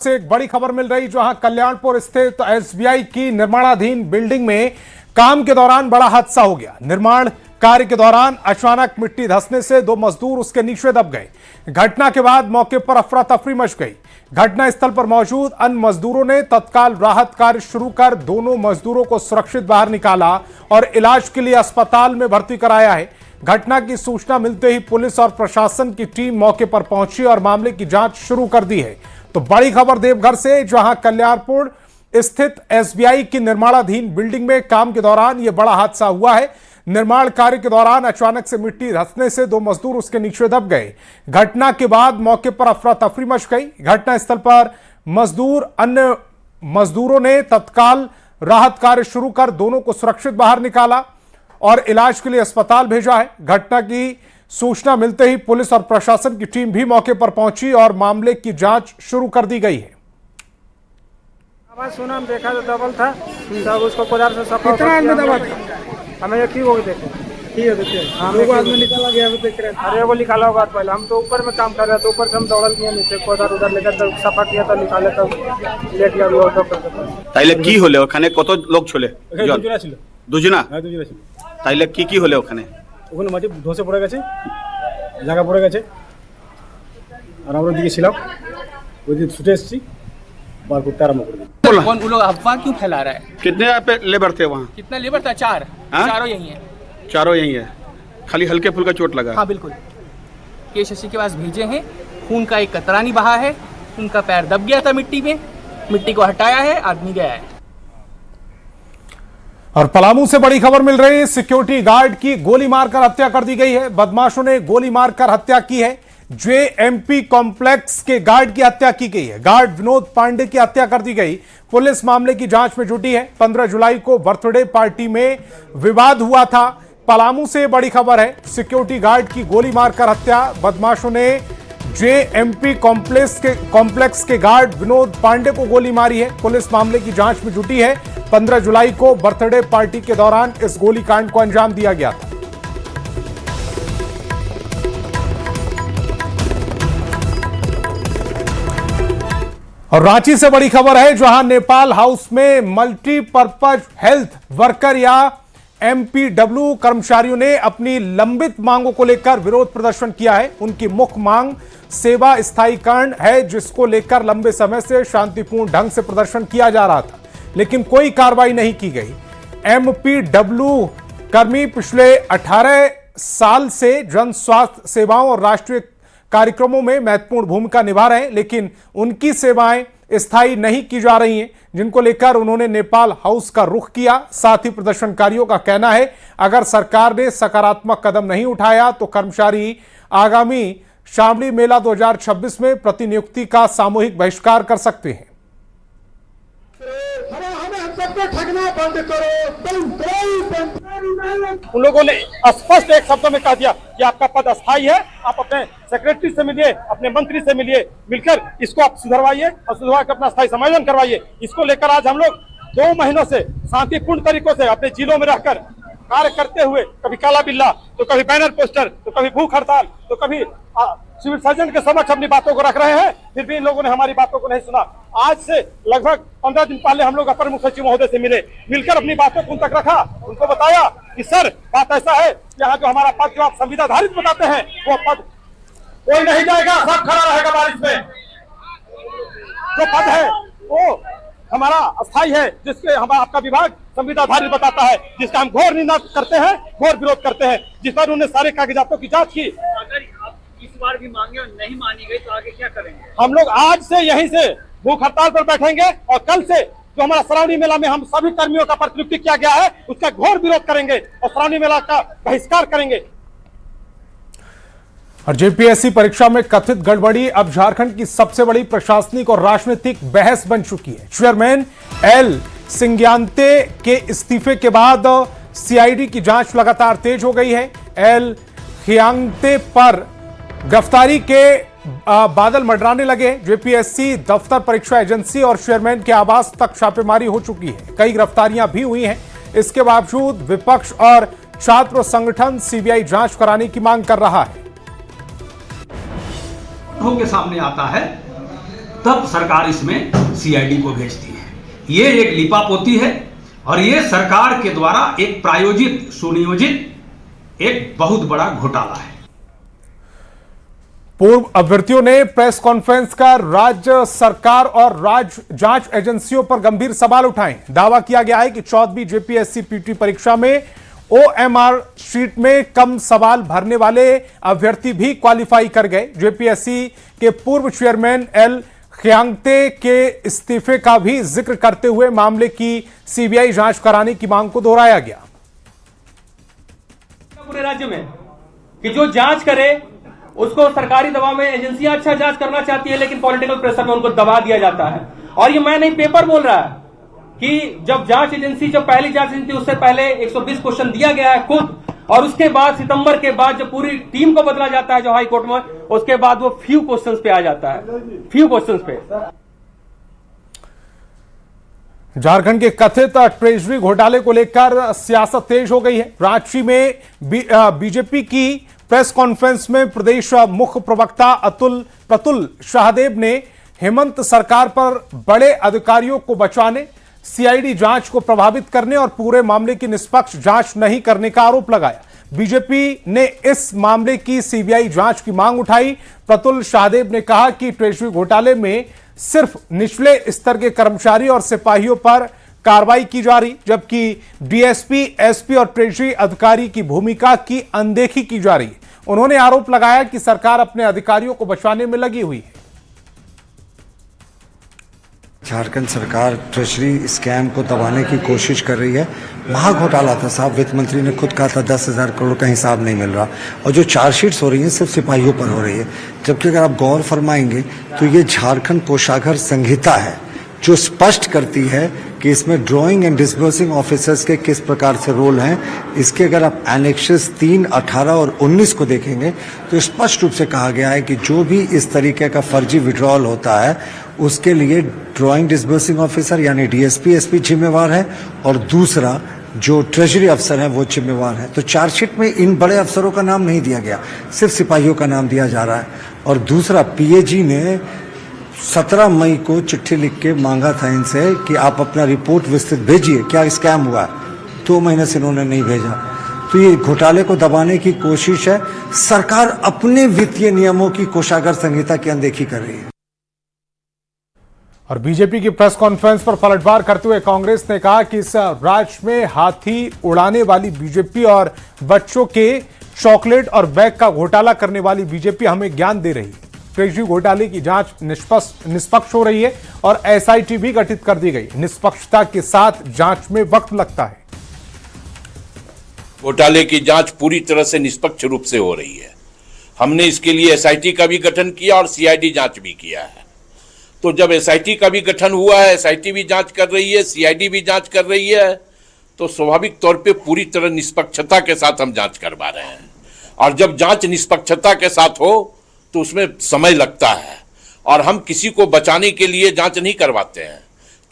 से एक बड़ी खबर मिल रही, जहां कल्याणपुर स्थित एसबीआई की निर्माणाधीन बिल्डिंग में काम के दौरान बड़ा हादसा हो गया। निर्माण कार्य के दौरान अचानक मिट्टी धंसने से दो मजदूर उसके नीचे दब गए। घटना के बाद मौके पर अफरा तफरी मच गई। घटनास्थल पर मौजूद अन्य मजदूरों ने तत्काल राहत कार्य शुरू कर दोनों मजदूरों को सुरक्षित बाहर निकाला और इलाज के लिए अस्पताल में भर्ती कराया है। घटना की सूचना मिलते ही पुलिस और प्रशासन की टीम मौके पर पहुंची और मामले की जांच शुरू कर दी है। तो बड़ी खबर देवघर से, जहां कल्याणपुर स्थित एसबीआई की निर्माणाधीन बिल्डिंग में काम के दौरान यह बड़ा हादसा हुआ है। निर्माण कार्य के दौरान अचानक से मिट्टी धंसने से दो मजदूर उसके नीचे दब गए। घटना के बाद मौके पर अफरा तफरी मच गई। घटनास्थल पर अन्य मजदूरों ने तत्काल राहत कार्य शुरू कर दोनों को सुरक्षित बाहर निकाला और इलाज के लिए अस्पताल भेजा है। घटना की सूचना मिलते ही पुलिस और प्रशासन की टीम भी मौके पर पहुंची और मामले की जांच शुरू कर दी गई है। आवाज सुना, हम देखा तो दबल था, तब उसको कोदार से सफा हमें ये ठीक हो गए देखे हम लोग आदमी निकाला गया देख रहे। अरे वो निकाला होगा पहले, हम तो ऊपर में काम कर रहे थे, ऊपर से हम दौड़ल किया नीचे कोदार उधर लेकर तो सफा किया तो निकाले तो लेट गया डॉक्टर के पास। তাইলে কি হলে ওখানে কত লোক ছিল? দুজনা ছিল। দুজনা? হ্যাঁ দুজনা ছিল। তাইলে কি হলে ওখানে? ওখানে মাটি ধসে পড়ে গেছে, জায়গা পড়ে গেছে আর আমরা দিকে ছিলাম, ওই দিকে ছুটে এসেছি বার করতে আরম্ভ করে দিই। कौन वो लोग अफवाह क्यों फैला रहा है? कितने पे लेबर थे वहाँ? कितना लेबर था? चार। हाँ? चारों यही है। चारों यही है, खाली हल्के फुल्का चोट लगा। हाँ बिल्कुल, के शशि के पास भेजे हैं। खून का एक कतरा नहीं बहा है, उनका पैर दब गया था मिट्टी में, मिट्टी को हटाया है, आदमी गया है। और पलामू से बड़ी खबर मिल रही है, सिक्योरिटी गार्ड की गोली मारकर हत्या कर दी गई है। बदमाशों ने गोली मारकर हत्या की है। जेएमपी कॉम्प्लेक्स के गार्ड की हत्या की गई है। गार्ड विनोद पांडे की हत्या कर दी गई। पुलिस मामले की जांच में जुटी है। 15 जुलाई को बर्थडे पार्टी में विवाद हुआ था। पलामू से बड़ी खबर है, सिक्योरिटी गार्ड की गोली मारकर हत्या। बदमाशों ने जेएमपी कॉम्प्लेक्स के गार्ड विनोद पांडे को गोली मारी है। पुलिस मामले की जांच में जुटी है। 15 जुलाई को बर्थडे पार्टी के दौरान इस गोलीकांड को अंजाम दिया गया था। और रांची से बड़ी खबर है, जहां नेपाल हाउस में मल्टीपर्पज हेल्थ वर्कर या एमपीडब्ल्यू कर्मचारियों ने अपनी लंबित मांगों को लेकर विरोध प्रदर्शन किया है। उनकी मुख्य मांग सेवा स्थायीकरण है, जिसको लेकर लंबे समय से शांतिपूर्ण ढंग से प्रदर्शन किया जा रहा था, लेकिन कोई कार्रवाई नहीं की गई। एमपीडब्ल्यू कर्मी पिछले 18 साल से जन स्वास्थ्य सेवाओं और राष्ट्रीय कार्यक्रमों में महत्वपूर्ण भूमिका निभा रहे हैं, लेकिन उनकी सेवाएं स्थायी नहीं की जा रही हैं, जिनको लेकर उन्होंने नेपाल हाउस का रुख किया। साथ ही प्रदर्शनकारियों का कहना है, अगर सरकार ने सकारात्मक कदम नहीं उठाया तो कर्मचारी आगामी श्रावणी मेला 2026 में प्रतिनियुक्ति का सामूहिक बहिष्कार कर सकते हैं। उन लोगों ने स्पष्ट एक शब्द में कह दिया कि आपका पद अस्थायी है, आप अपने सेक्रेटरी से मिलिए, अपने मंत्री से मिलिए, मिलकर इसको आप सुधरवाइए और सुधरवा के अपना स्थायी समायोजन करवाइए। इसको लेकर आज हम लोग 2 महीनों से शांतिपूर्ण तरीकों से अपने जिलों में रहकर कार्य करते हुए, कभी काला बिल्ला तो कभी बैनर पोस्टर तो कभी भूख हड़ताल तो कभी सिविल सर्जन के समक्ष अपनी बातों को रख रहे हैं, फिर भी इन लोगों ने हमारी बातों को नहीं सुना। आज से लगभग 15 दिन पहले हम लोग अपर मुख्य सचिव महोदय से मिलकर अपनी बातों को उन तक रखा। उनको बताया कि सर बात ऐसा है, यहाँ जो हमारा पद जो आप संविधाधारित बताते हैं वो पद कोई नहीं जाएगा, सब खड़ा रहेगा बारिश में। जो पद है वो हमारा अस्थायी है, जिसके हमारा आपका विभाग संविधाधारित बताता है, जिसका हम घोर निंदा करते हैं, घोर विरोध करते हैं, जिस पर उन्होंने सारे कागजातों की जांच की। अगर इस बार भी मांगे और नहीं मानी गई तो आगे क्या करेंगे? हम लोग आज से यहीं से भूख हड़ताल पर बैठेंगे और कल से जो हमारा श्रावणी मेला में हम सभी कर्मियों का प्रतिनियुक्ति किया गया है उसका घोर विरोध करेंगे और श्रावणी मेला का बहिष्कार करेंगे। और जेपीएससी परीक्षा में कथित गड़बड़ी अब झारखंड की सबसे बड़ी प्रशासनिक और राजनीतिक बहस बन चुकी है। चेयरमैन एल सिंग्यांते के इस्तीफे के बाद सीआईडी की जांच लगातार तेज हो गई है। एल खियांगते पर गिरफ्तारी के बादल मंडराने लगे। जेपीएससी दफ्तर, परीक्षा एजेंसी और चेयरमैन के आवास तक छापेमारी हो चुकी है। कई गिरफ्तारियां भी हुई हैं। इसके बावजूद विपक्ष और छात्र संगठन सीबीआई जांच कराने की मांग कर रहा है। के सामने आता है तब सरकार इसमें सीआईडी को भेजती है। ये एक लीपापोती है और ये सरकार के द्वारा एक प्रायोजित सुनियोजित एक बहुत बड़ा घोटाला है। पूर्व अभ्यर्थियों ने प्रेस कॉन्फ्रेंस कर राज्य सरकार और राज्य जांच एजेंसियों पर गंभीर सवाल उठाए। दावा किया गया है कि 14वीं जेपीएससी पीटी परीक्षा में ओएमआर शीट में कम सवाल भरने वाले अभ्यर्थी भी क्वालिफाई कर गए। जेपीएससी के पूर्व चेयरमैन एल खियांगते के इस्तीफे का भी जिक्र करते हुए मामले की सीबीआई जांच कराने की मांग को दोहराया गया। पूरे राज्य में कि जो जांच करे उसको सरकारी दबाव में एजेंसियां अच्छा जांच करना चाहती है, लेकिन पॉलिटिकल प्रेशर में उनको दबा दिया जाता है। और ये मैं नहीं, पेपर बोल रहा है कि जब जांच एजेंसी, जब पहली जांच एजेंसी उससे पहले 120 क्वेश्चन दिया गया है खुद, और उसके बाद सितंबर के बाद जब पूरी टीम को बदला जाता है जो हाई कोर्ट में, उसके बाद वो फ्यू क्वेश्चंस पे आ जाता है, फ्यू क्वेश्चंस पे। झारखंड के कथित ट्रेजरी घोटाले को लेकर सियासत तेज हो गई है। रांची में बीजेपी की प्रेस कॉन्फ्रेंस में प्रदेश मुख्य प्रवक्ता प्रतुल शाहदेव ने हेमंत सरकार पर बड़े अधिकारियों को बचाने, सीआईडी जांच को प्रभावित करने और पूरे मामले की निष्पक्ष जांच नहीं करने का आरोप लगाया। बीजेपी ने इस मामले की सीबीआई जांच की मांग उठाई। प्रतुल शाहदेव ने कहा कि ट्रेजरी घोटाले में सिर्फ निचले स्तर के कर्मचारी और सिपाहियों पर कार्रवाई की जा रही, जबकि डीएसपी, एसपी और ट्रेजरी अधिकारी की भूमिका की अनदेखी की जा रही। उन्होंने आरोप लगाया कि सरकार अपने अधिकारियों को बचाने में लगी हुई है। झारखंड सरकार ट्रेजरी स्कैम को दबाने की कोशिश कर रही है। महाघोटाला था साहब, वित्त मंत्री ने खुद कहा था 10,000 करोड़ का हिसाब नहीं मिल रहा, और जो चार्जशीट्स हो रही हैं सिर्फ सिपाहियों पर हो रही है। जबकि अगर आप गौर फरमाएंगे तो ये झारखंड कोषागार संहिता है जो स्पष्ट करती है कि इसमें ड्राइंग एंड डिसबर्सिंग ऑफिसर्स के किस प्रकार से रोल हैं। इसके अगर आप एनेक्सेस 3, 18 और 19 को देखेंगे तो स्पष्ट रूप से कहा गया है कि जो भी इस तरीके का फर्जी विड्रॉल होता है उसके लिए ड्राइंग डिसबर्सिंग ऑफिसर यानी डीएसपी, एसपी जिम्मेवार है, और दूसरा जो ट्रेजरी अफसर हैं वो जिम्मेवार है। तो चार्जशीट में इन बड़े अफसरों का नाम नहीं दिया गया, सिर्फ सिपाहियों का नाम दिया जा रहा है। और दूसरा, पीएजी ने 17 मई को चिट्ठी लिख के मांगा था इनसे कि आप अपना रिपोर्ट विस्तृत भेजिए, क्या स्कैम हुआ। 2 महीने से इन्होंने नहीं भेजा। तो ये घोटाले को दबाने की कोशिश है। सरकार अपने वित्तीय नियमों की कोषागार संहिता की अनदेखी कर रही है। और बीजेपी की प्रेस कॉन्फ्रेंस पर पलटवार करते हुए कांग्रेस ने कहा कि इस राज्य में हाथी उड़ाने वाली बीजेपी और बच्चों के चॉकलेट और बैग का घोटाला करने वाली बीजेपी हमें ज्ञान दे रही है। ट्रेजरी घोटाले की जांच निष्पक्ष हो रही है और एसआईटी भी गठित कर दी गई। निष्पक्षता के साथ जांच में वक्त लगता है। घोटाले की जांच पूरी तरह से निष्पक्ष रूप से हो रही है। हमने इसके लिए एसआईटी का भी गठन किया और सीआईडी जांच भी किया है। तो जब एसआईटी का भी गठन हुआ है, एसआईटी भी जांच कर रही है, सीआईडी भी जांच कर रही है, तो स्वाभाविक तौर पे पूरी तरह निष्पक्षता के साथ हम जांच करवा रहे हैं। और जब जांच निष्पक्षता के साथ हो तो उसमें समय लगता है, और हम किसी को बचाने के लिए जांच नहीं करवाते हैं,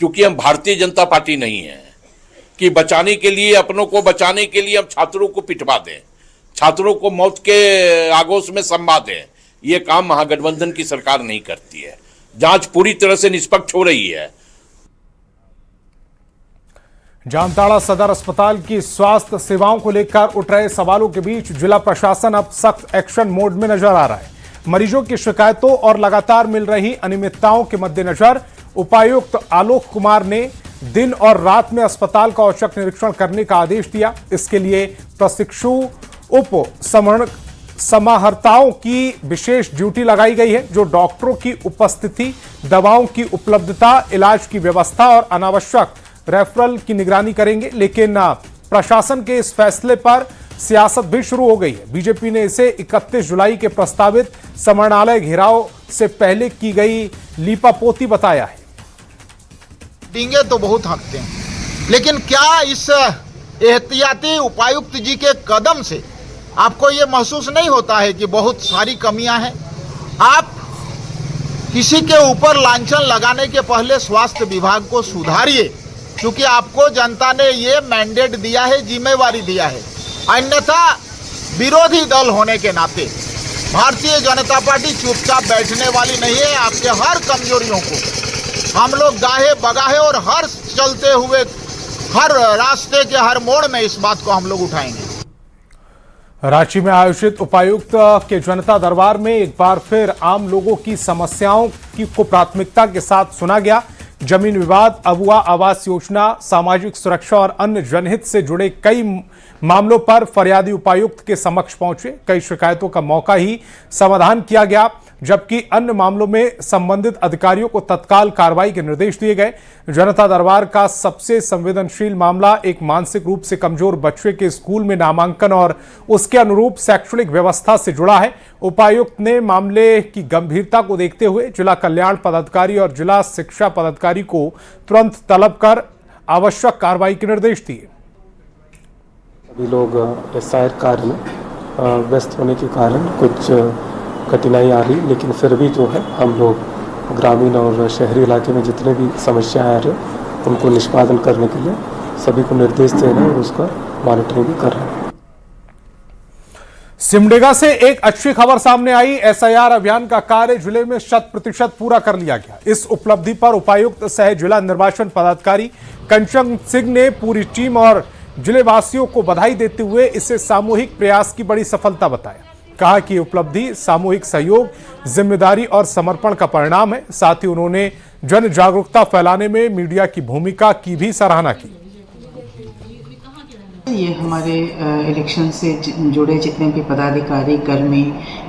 क्योंकि हम भारतीय जनता पार्टी नहीं है कि बचाने के लिए, अपनों को बचाने के लिए हम छात्रों को पिटवा दें, छात्रों को मौत के आगोश में संवा दें। ये काम महागठबंधन की सरकार नहीं करती है। जांच पूरी तरह से निष्पक्ष हो रही है। जामताड़ा सदर अस्पताल की स्वास्थ्य सेवाओं को लेकर उठ रहे सवालों के बीच जिला प्रशासन अब सख्त एक्शन मोड में नजर आ रहा है। मरीजों की शिकायतों और लगातार मिल रही अनियमितताओं के मद्देनजर उपायुक्त आलोक कुमार ने दिन और रात में अस्पताल का औचक निरीक्षण करने का आदेश दिया। इसके लिए प्रशिक्षु उप समाहर्ताओं की विशेष ड्यूटी लगाई गई है, जो डॉक्टरों की उपस्थिति, दवाओं की उपलब्धता, इलाज की व्यवस्था और अनावश्यक रेफरल की निगरानी करेंगे। लेकिन प्रशासन के इस फैसले पर सियासत भी शुरू हो गई है। बीजेपी ने इसे 31 जुलाई के प्रस्तावित समरणालय घेराव से पहले की गई लीपापोती बताया है। डींगे तो बहुत हाँकते हैं, लेकिन क्या इस एहतियाती उपायुक्त जी के कदम से आपको ये महसूस नहीं होता है कि बहुत सारी कमियां हैं? आप किसी के ऊपर लांछन लगाने के पहले स्वास्थ्य विभाग को सुधारिए, क्योंकि आपको जनता ने ये मैंडेट दिया है, जिम्मेवारी दिया है। अन्यथा विरोधी दल होने के नाते भारतीय जनता पार्टी चुपचाप बैठने वाली नहीं है। आपके हर कमजोरियों को हम लोग गाहे बगाहे और हर चलते हुए हर रास्ते के हर मोड़ में इस बात को हम लोग उठाएंगे। रांची में आयोजित उपायुक्त के जनता दरबार में एक बार फिर आम लोगों की समस्याओं को प्राथमिकता के साथ सुना गया। जमीन विवाद, अबुआ आवास योजना, सामाजिक सुरक्षा और अन्य जनहित से जुड़े कई मामलों पर फरियादी उपायुक्त के समक्ष पहुंचे। कई शिकायतों का मौका ही समाधान किया गया, जबकि अन्य मामलों में संबंधित अधिकारियों को तत्काल कार्रवाई के निर्देश दिए गए। जनता दरबार का सबसे संवेदनशील मामला एक मानसिक रूप से कमजोर बच्चे के स्कूल में नामांकन और उसके अनुरूप शैक्षणिक व्यवस्था से जुड़ा है। उपायुक्त ने मामले की गंभीरता को देखते हुए जिला कल्याण पदाधिकारी और जिला शिक्षा पदाधिकारी को तुरंत तलब कर आवश्यक कार्रवाई के निर्देश दिए। सभी लोग एसआईआर कार्य में व्यस्त होने के कारण कुछ कठिनाई आ रही, लेकिन फिर भी जो है हम लोग ग्रामीण और शहरी इलाके में जितने भी समस्याएं आ रही उनको निष्पादन करने के लिए सभी को निर्देश दे रहे हैं और उसका मॉनिटरिंग भी कर रहे हैं। सिमडेगा से एक अच्छी खबर सामने आई। एसआईआर अभियान का कार्य जिले में 100% पूरा कर लिया गया। इस उपलब्धि पर उपायुक्त सह जिला निर्वाचन पदाधिकारी कंचन सिंह ने पूरी टीम और जिले वासियों को बधाई देते हुए इसे सामूहिक प्रयास की बड़ी सफलता बताया। कहा कि उपलब्धि सामूहिक सहयोग, जिम्मेदारी और समर्पण का परिणाम है। साथ ही उन्होंने जन जागरूकता फैलाने में मीडिया की भूमिका की भी सराहना की। ये हमारे इलेक्शन से जुड़े जितने भी पदाधिकारी, कर्मी,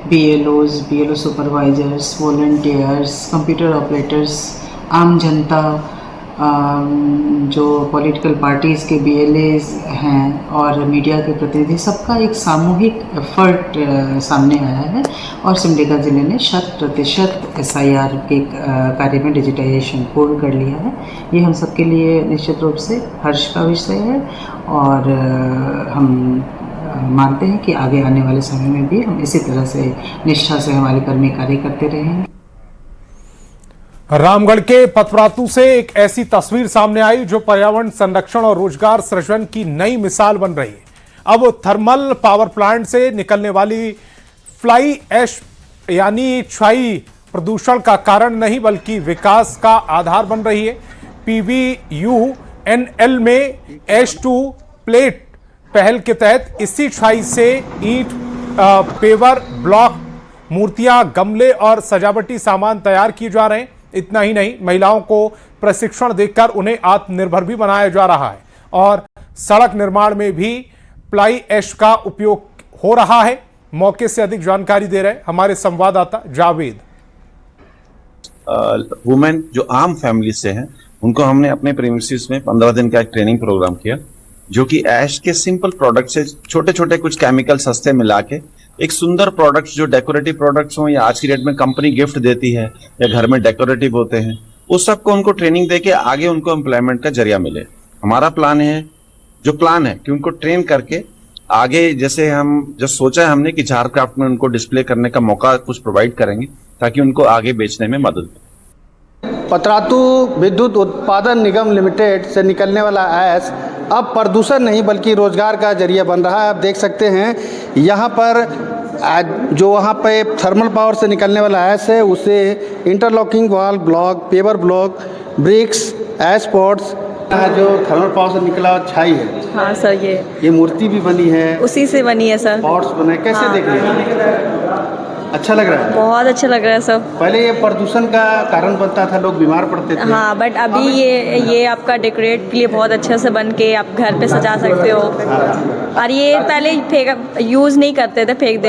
BLOs, BLO supervisors, volunteers, computer operators, आम जनता, जो पॉलिटिकल पार्टीज़ के बीएलएज हैं और मीडिया के प्रतिनिधि, सबका एक सामूहिक एफर्ट सामने आया है और सिमडेगा ज़िले ने 100% एसआईआर के कार्य में डिजिटाइजेशन पूर्ण कर लिया है। ये हम सबके लिए निश्चित रूप से हर्ष का विषय है और हम मानते हैं कि आगे आने वाले समय में भी हम इसी तरह से निष्ठा से हमारे कर्मी कार्य करते रहेंगे। रामगढ़ के पथरातू से एक ऐसी तस्वीर सामने आई जो पर्यावरण संरक्षण और रोजगार सृजन की नई मिसाल बन रही है। अब थर्मल पावर प्लांट से निकलने वाली फ्लाई ऐश यानी छाई प्रदूषण का कारण नहीं बल्कि विकास का आधार बन रही है। PVUNL में H2 प्लेट पहल के तहत इसी छाई से ईंट, पेवर ब्लॉक, मूर्तियां, गमले और सजावटी सामान तैयार किए जा रहे हैं। इतना ही नहीं, महिलाओं को प्रशिक्षण देकर उन्हें आत्मनिर्भर भी बनाया जा रहा है और सड़क निर्माण में भी प्लाई ऐश का उपयोग हो रहा है। मौके से अधिक जानकारी दे रहे हमारे संवाददाता जावेद। वुमेन जो आम फैमिली से हैं उनको हमने अपने प्रीमिसेस में 15 दिन का एक ट्रेनिंग प्रोग्राम किया, जो कि ऐश के सिंपल प्रोडक्ट से छोटे छोटे कुछ केमिकल सस्ते मिला के एक सुंदर प्रोडक्ट्स जो डेकोरेटिव प्रोडक्ट्स हो या आज की डेट में कंपनी गिफ्ट देती है या घर में डेकोरेटिव होते हैं, उस सब को उनको ट्रेनिंग देके आगे उनको एम्प्लॉयमेंट का जरिया मिले। हमारा प्लान है कि उनको ट्रेन करके आगे जैसे हम जो सोचा है हमने कि झारक्राफ्ट में उनको डिस्प्ले करने का मौका कुछ प्रोवाइड करेंगे ताकि उनको आगे बेचने में मदद। पतरातू विद्युत उत्पादन निगम लिमिटेड से निकलने वाला ऐश अब प्रदूषण नहीं बल्कि रोजगार का जरिया बन रहा है। आप देख सकते हैं यहाँ पर जो वहाँ पे थर्मल पावर से निकलने वाला ऐश है उसे interlocking wall block, paver block, bricks, ash pots, जो थर्मल पावर से निकला छाई है। हाँ सर, ये मूर्ति भी बनी है, उसी से बनी है सर। पॉट्स बने, कैसे हाँ। देख रहे हैं? अच्छा लग रहा है, बहुत अच्छा लग रहा है सब। पहले ये प्रदूषण का कारण बनता था, लोग बीमार पड़ते थे। हाँ, बट अभी ये आपका डेकोरेट के लिए बहुत अच्छे से बन के आप घर पे सजा सकते हो। और ये पहले यूज़ नहीं करते थे, फेंक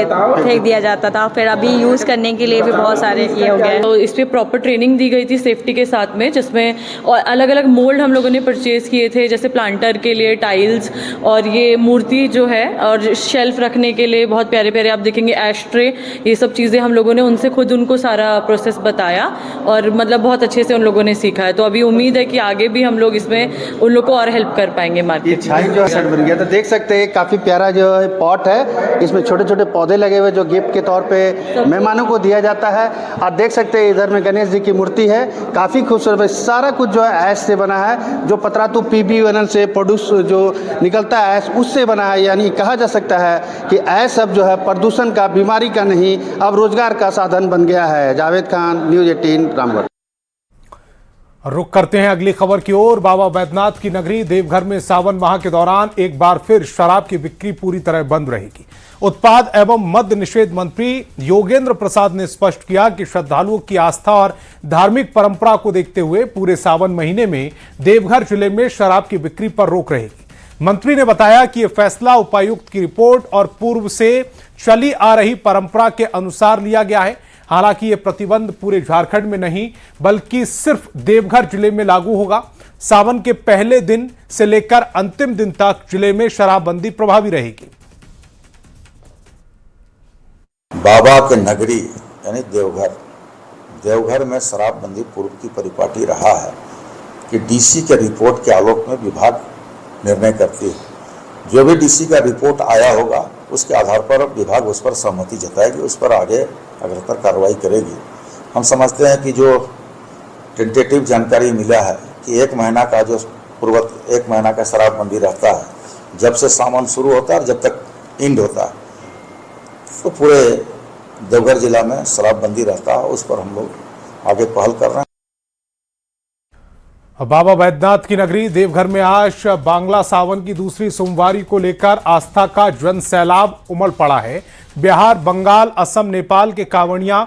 दिया जाता था, फिर अभी यूज़ करने के लिए भी बहुत सारे ये हो गए। तो इस पर प्रॉपर ट्रेनिंग दी गई थी सेफ्टी के साथ में, जिसमें और अलग अलग मोल्ड हम लोगों ने परचेज किए थे, जैसे प्लांटर के लिए टाइल्स और ये मूर्ति जो है और शेल्फ रखने के लिए बहुत प्यारे प्यारे आप देखेंगे ऐश ट्रे, ये सब चीज़ें हम लोगों ने उनसे खुद उनको सारा प्रोसेस बताया और मतलब बहुत अच्छे से उन लोगों ने सीखा है। तो अभी उम्मीद है कि आगे भी हम लोग इसमें उन लोग को और हेल्प कर पाएंगे मार्केट। ये छाई जो सेट बन गया, तो देख सकते हैं काफ़ी प्यारा जो है पॉट है, इसमें छोटे छोटे पौधे लगे हुए जो गिफ्ट के तौर पे मेहमानों को दिया जाता है। आप देख सकते हैं इधर में गणेश जी की मूर्ति है, काफ़ी खूबसूरत है। सारा कुछ जो है ऐश से बना है, जो पतरातू PVUNL से प्रोड्यूस जो निकलता है ऐश उससे बना है। यानी कहा जा सकता है कि ऐश अब जो है प्रदूषण का, बीमारी का नहीं, अब रोजगार का साधन बन गया है। जावेद खान, न्यूज़ 18, रामगढ़। रुक करते हैं अगली खबर की ओर। बाबा बैद्यनाथ की नगरी देवघर में सावन माह के दौरान एक बार फिर शराब की बिक्री पूरी तरह बंद रहेगी। उत्पाद एवं मद्य निषेध मंत्री योगेंद्र प्रसाद ने स्पष्ट किया कि श्रद्धालुओं की आस्था और धार्मिक परंपरा को देखते हुए पूरे सावन महीने में देवघर जिले में शराब की बिक्री पर रोक रहेगी। मंत्री ने बताया कि यह फैसला उपायुक्त की रिपोर्ट और पूर्व से चली आ रही परंपरा के अनुसार लिया गया है। हालांकि यह प्रतिबंध पूरे झारखंड में नहीं बल्कि सिर्फ देवघर जिले में लागू होगा। सावन के पहले दिन से लेकर अंतिम दिन तक जिले में शराबबंदी प्रभावी रहेगी। बाबा के नगरी यानी देवघर में शराबबंदी पूर्व की परिपाटी रहा है कि डीसी के रिपोर्ट के आलोक में विभाग निर्णय करती है। जो भी डीसी का रिपोर्ट आया होगा उसके आधार पर विभाग उस पर सहमति जताएगी, उस पर आगे अग्रतर कार्रवाई करेगी। हम समझते हैं कि जो टेंटेटिव जानकारी मिला है कि 1 महीना का जो पूर्वत 1 महीना का शराबबंदी रहता है, जब से सावन शुरू होता है और जब तक एंड होता है, तो पूरे देवघर जिला में शराबबंदी रहता है। उस पर हम लोग आगे पहल कर रहे हैं। बाबा बैद्यनाथ की नगरी देवघर में आज बांग्ला सावन की दूसरी सोमवारी को लेकर आस्था का जन सैलाब उमड़ पड़ा है। बिहार, बंगाल, असम, नेपाल के कांवड़ियां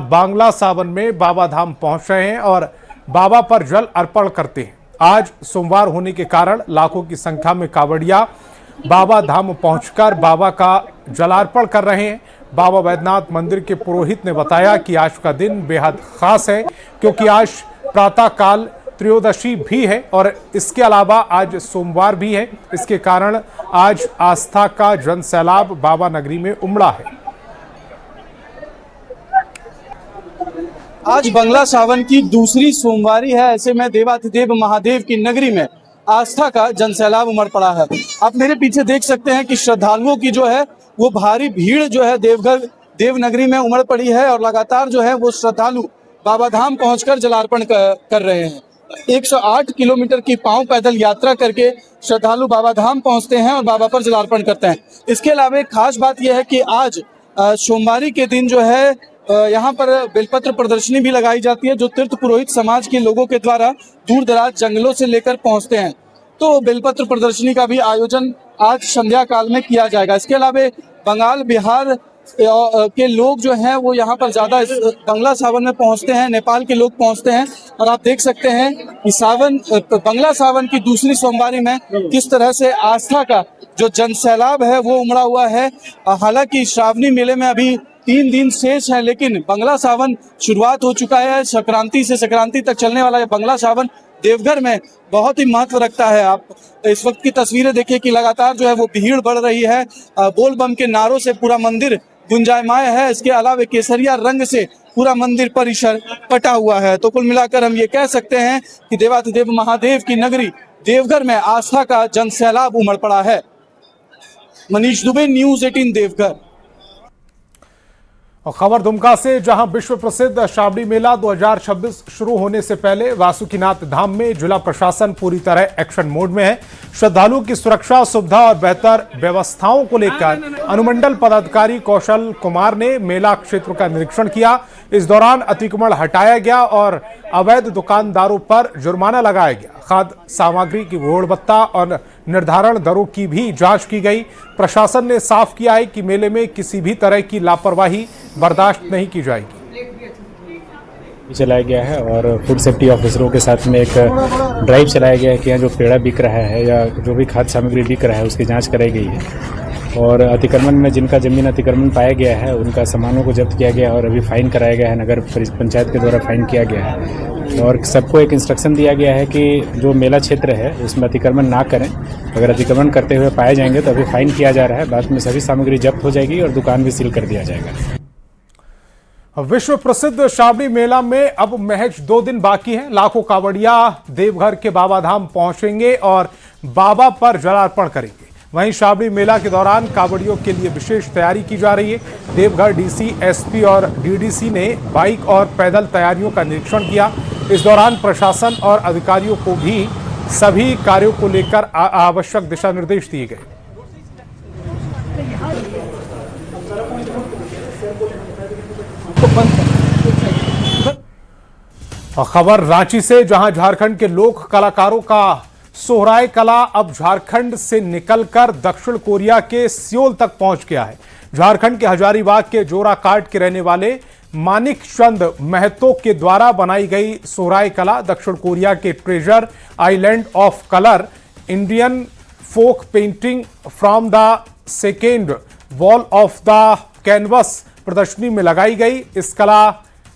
बांग्ला सावन में बाबा धाम पहुंच रहे हैं और बाबा पर जल अर्पण करते हैं। आज सोमवार होने के कारण लाखों की संख्या में कांवड़िया बाबा धाम पहुंचकर बाबा का जलार्पण कर रहे हैं। बाबा बैद्यनाथ मंदिर के पुरोहित ने बताया कि आज का दिन बेहद खास है क्योंकि आज प्रातः काल त्रयोदशी भी है और इसके अलावा आज सोमवार भी है। इसके कारण आज आस्था का जन सैलाब बाबा नगरी में उमड़ा है। आज बंगला सावन की दूसरी सोमवारी है, ऐसे में देवाधिदेव महादेव की नगरी में आस्था का जनसैलाब उमड़ पड़ा है। आप मेरे पीछे देख सकते हैं कि श्रद्धालुओं की जो है वो भारी भीड़ जो है देवनगरी में उमड़ पड़ी है और लगातार जो है वो श्रद्धालु बाबा धाम पहुंचकर जलार्पण कर रहे हैं। 108 किलोमीटर की पांव पैदल यात्रा करके श्रद्धालु बाबा धाम पहुंचते हैं और बाबा पर जलार्पण करते हैं। इसके अलावा एक खास बात यह है कि आज सोमवारी के दिन जो है यहाँ पर बेलपत्र प्रदर्शनी भी लगाई जाती है, जो तीर्थ पुरोहित समाज के लोगों के द्वारा दूर दराज जंगलों से लेकर पहुंचते हैं। तो बेलपत्र प्रदर्शनी का भी आयोजन आज संध्या काल में किया जाएगा। इसके अलावा बंगाल, बिहार के लोग जो हैं वो यहाँ पर ज्यादा बंगला सावन में पहुँचते हैं, नेपाल के लोग पहुँचते हैं और आप देख सकते हैं कि बंगला सावन की दूसरी सोमवारी में किस तरह से आस्था का जो जनसैलाब है वो उमड़ा हुआ है। हालांकि श्रावणी मेले में अभी 3 दिन शेष है, लेकिन बंगला सावन शुरुआत हो चुका है। संक्रांति से संक्रांति तक चलने वाला ये बंगला सावन देवघर में बहुत ही महत्व रखता है। आप इस वक्त की तस्वीरें देखिए कि लगातार जो है वो भीड़ बढ़ रही है। बोल बम के नारों से पूरा मंदिर गुंजायमान है। इसके अलावा केसरिया रंग से पूरा मंदिर परिसर पटा हुआ है। तो कुल मिलाकर हम ये कह सकते हैं कि देवाधिदेव महादेव की नगरी देवघर में आस्था का जनसैलाब उमड़ पड़ा है। मनीष दुबे, न्यूज़ 18 देवघर। और खबर दुमका से, जहां विश्व प्रसिद्ध श्रावणी मेला 2026 शुरू होने से पहले वासुकीनाथ धाम में जिला प्रशासन पूरी तरह एक्शन मोड में है। श्रद्धालुओं की सुरक्षा, सुविधा और बेहतर व्यवस्थाओं को लेकर अनुमंडल पदाधिकारी कौशल कुमार ने मेला क्षेत्र का निरीक्षण किया। इस दौरान अतिक्रमण हटाया गया और अवैध दुकानदारों पर जुर्माना लगाया गया। खाद्य सामग्री की गुणवत्ता और निर्धारण दरों की भी जांच की गई। प्रशासन ने साफ किया है कि मेले में किसी भी तरह की लापरवाही बर्दाश्त नहीं की जाएगी। चलाया गया है और फूड सेफ्टी ऑफिसरों के साथ में एक ड्राइव चलाया गया है कि यहाँ जो पेड़ा बिक रहा है या जो भी खाद्य सामग्री बिक रहा है उसकी जांच कराई गई है और अतिक्रमण में जिनका जमीन अतिक्रमण पाया गया है उनका सामानों को जब्त किया गया और अभी फाइन कराया गया है। नगर पंचायत के द्वारा फाइन किया गया है और सबको एक इंस्ट्रक्शन दिया गया है कि जो मेला क्षेत्र है उसमें अतिक्रमण ना करें। अगर अतिक्रमण करते हुए पाए जाएंगे तो अभी फाइन किया जा रहा है। बाद में सभी सामग्री जब्त हो जाएगी और दुकान भी सील कर दिया जाएगा। विश्व प्रसिद्ध श्रावणी मेला में अब महज 2 दिन बाकी हैं। लाखों कांवड़िया देवघर के बाबा धाम पहुंचेंगे और बाबा पर जलार्पण करेंगे। वहीं श्रावणी मेला के दौरान कांवड़ियों के लिए विशेष तैयारी की जा रही है। देवघर डीसी, एसपी और डीडीसी ने बाइक और पैदल तैयारियों का निरीक्षण किया। इस दौरान प्रशासन और अधिकारियों को भी सभी कार्यों को लेकर आवश्यक दिशा निर्देश दिए गए। और खबर रांची से, जहां झारखंड के लोक कलाकारों का सोहराय कला अब झारखंड से निकलकर दक्षिण कोरिया के सियोल तक पहुंच गया है। झारखंड के हजारीबाग के जोराकाट के रहने वाले मानिक चंद महतो के द्वारा बनाई गई सोहराय कला दक्षिण कोरिया के treasure island of colour Indian folk painting from the second wall of the canvas प्रदर्शनी में लगाई गई।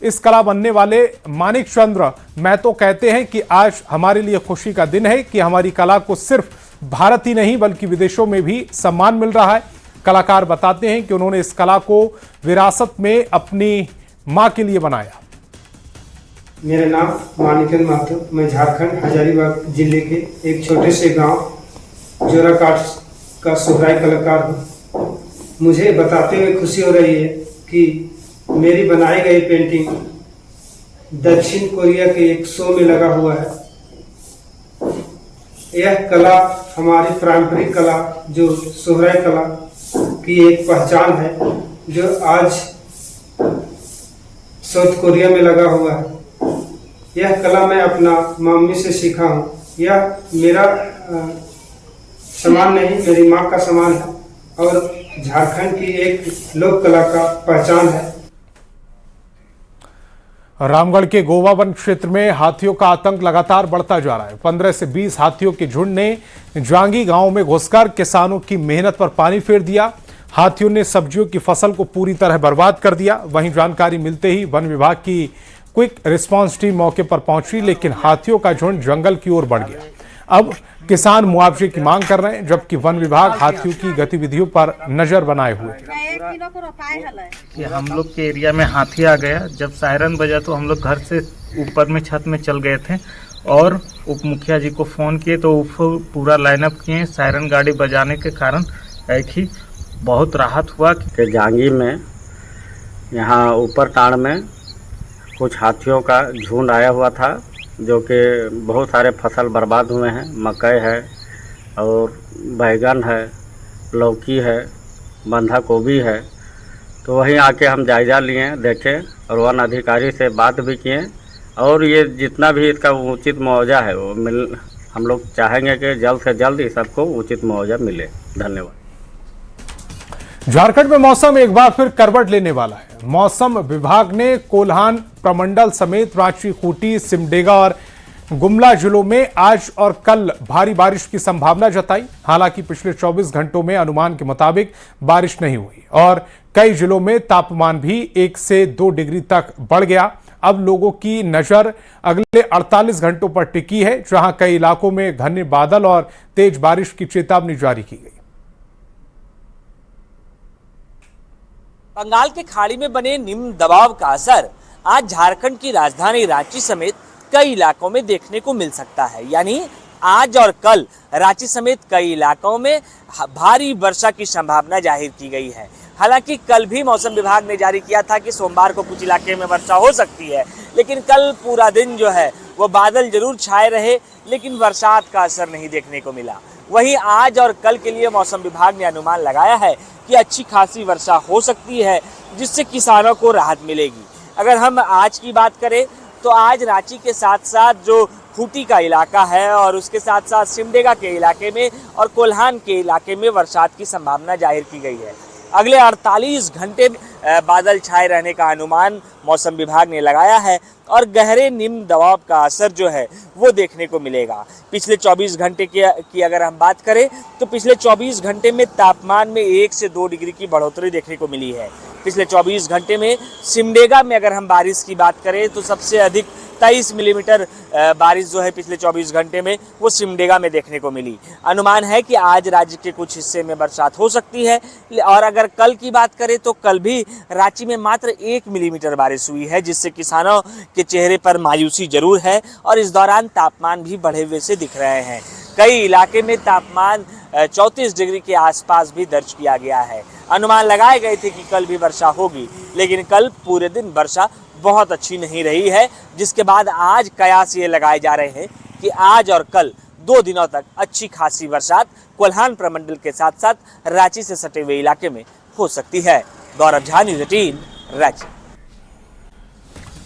इस कला बनने वाले मानिक चंद्र महतो कहते हैं कि आज हमारे लिए खुशी का दिन है कि हमारी कला को सिर्फ भारत ही नहीं बल्कि विदेशों में भी सम्मान मिल रहा है। कलाकार बताते हैं कि उन्होंने इस कला को विरासत में अपनी मां के लिए बनाया। मेरा नाम मानिकचंद महतो, मैं झारखंड हजारीबाग जिले के एक छोटे से गांव जोराकाट का सोहराय कलाकार हूँ। मुझे बताते हुए खुशी हो रही है कि मेरी बनाई गई पेंटिंग दक्षिण कोरिया के एक शो में लगा हुआ है। यह कला हमारी पारंपरिक कला जो सोहराय कला की एक पहचान है, जो आज साउथ कोरिया में लगा हुआ है। यह कला मैं अपना मम्मी से सीखा हूँ। यह मेरा सामान नहीं, मेरी माँ का सामान है और झारखंड की एक लोक कला का पहचान है। रामगढ़ के गोवावन क्षेत्र में हाथियों का आतंक लगातार बढ़ता जा रहा है। 15 से 20 हाथियों के झुंड ने जांगी गांव में घुसकर किसानों की मेहनत पर पानी फेर दिया। हाथियों ने सब्जियों की फसल को पूरी तरह बर्बाद कर दिया। वहीं जानकारी मिलते ही वन विभाग की क्विक रिस्पांस टीम मौके पर पहुंची, लेकिन हाथियों का झुंड जंगल की ओर बढ़ गया। अब किसान मुआवजे की मांग कर रहे हैं, जबकि वन विभाग हाथियों की गतिविधियों पर नजर बनाए हुए कि हम लोग के एरिया में हाथी आ गया। जब सायरन बजा तो हम लोग घर से ऊपर में छत में चल गए थे और उप मुखिया जी को फ़ोन किए तो पूरा लाइनअप किए। सायरन गाड़ी बजाने के कारण एक ही बहुत राहत हुआ कि जांगी में यहाँ ऊपर टाड़ में कुछ हाथियों का झुंड आया हुआ था, जो कि बहुत सारे फसल बर्बाद हुए हैं। मकई है और बैगन है, लौकी है, बंधा गोभी है। तो वहीं आके हम जायज़ा लिए, देखे और वन अधिकारी से बात भी किए और ये जितना भी इसका उचित मुआवजा है वो हम लोग चाहेंगे कि जल्द से जल्द इस सबको उचित मुआवजा मिले। धन्यवाद। झारखंड में मौसम एक बार फिर करवट लेने वाला है। मौसम विभाग ने कोल्हान प्रमंडल समेत रांची, खूंटी, सिमडेगा और गुमला जिलों में आज और कल भारी बारिश की संभावना जताई। हालांकि पिछले 24 घंटों में अनुमान के मुताबिक बारिश नहीं हुई और कई जिलों में तापमान भी 1 से 2 डिग्री तक बढ़ गया। अब लोगों की नजर अगले 48 घंटों पर टिकी है, जहां कई इलाकों में घने बादल और तेज बारिश की चेतावनी जारी की गई। बंगाल के खाड़ी में बने निम्न दबाव का असर आज झारखंड की राजधानी रांची समेत कई इलाकों में देखने को मिल सकता है। यानी आज और कल रांची समेत कई इलाकों में भारी वर्षा की संभावना जाहिर की गई है। हालांकि कल भी मौसम विभाग ने जारी किया था कि सोमवार को कुछ इलाके में वर्षा हो सकती है, लेकिन कल पूरा दिन जो है वो बादल जरूर छाए रहे, लेकिन बरसात का असर नहीं देखने को मिला। वहीं आज और कल के लिए मौसम विभाग ने अनुमान लगाया है कि अच्छी खासी वर्षा हो सकती है, जिससे किसानों को राहत मिलेगी। अगर हम आज की बात करें तो आज रांची के साथ साथ जो खूंटी का इलाका है और उसके साथ साथ सिमडेगा के इलाके में और कोल्हान के इलाके में बरसात की संभावना जाहिर की गई है। अगले 48 घंटे बादल छाए रहने का अनुमान मौसम विभाग ने लगाया है और गहरे निम्न दबाव का असर जो है वो देखने को मिलेगा। पिछले 24 घंटे की अगर हम बात करें तो पिछले 24 घंटे में तापमान में 1 से 2 डिग्री की बढ़ोतरी देखने को मिली है। पिछले 24 घंटे में सिमडेगा में अगर हम बारिश की बात करें तो सबसे अधिक 23 मिलीमीटर बारिश जो है पिछले 24 घंटे में वो सिमडेगा में देखने को मिली। अनुमान है कि आज राज्य के कुछ हिस्से में बरसात हो सकती है। और अगर कल की बात करें तो कल भी रांची में मात्र 1 मिलीमीटर बारिश हुई है, जिससे किसानों के चेहरे पर मायूसी जरूर है और इस दौरान तापमान भी बढ़े हुए से दिख रहे हैं। कई इलाके में तापमान 34 डिग्री के आसपास भी दर्ज किया गया है। अनुमान लगाए गए थे कि कल भी वर्षा होगी, लेकिन कल पूरे दिन वर्षा बहुत अच्छी नहीं रही है, जिसके बाद आज कयास ये लगाए जा रहे हैं कि आज और कल 2 दिनों तक अच्छी खासी बरसात कोल्हान प्रमंडल के साथ साथ रांची से सटे हुए इलाके में हो सकती है। गौरव झा, न्यूज़ 18, रांची।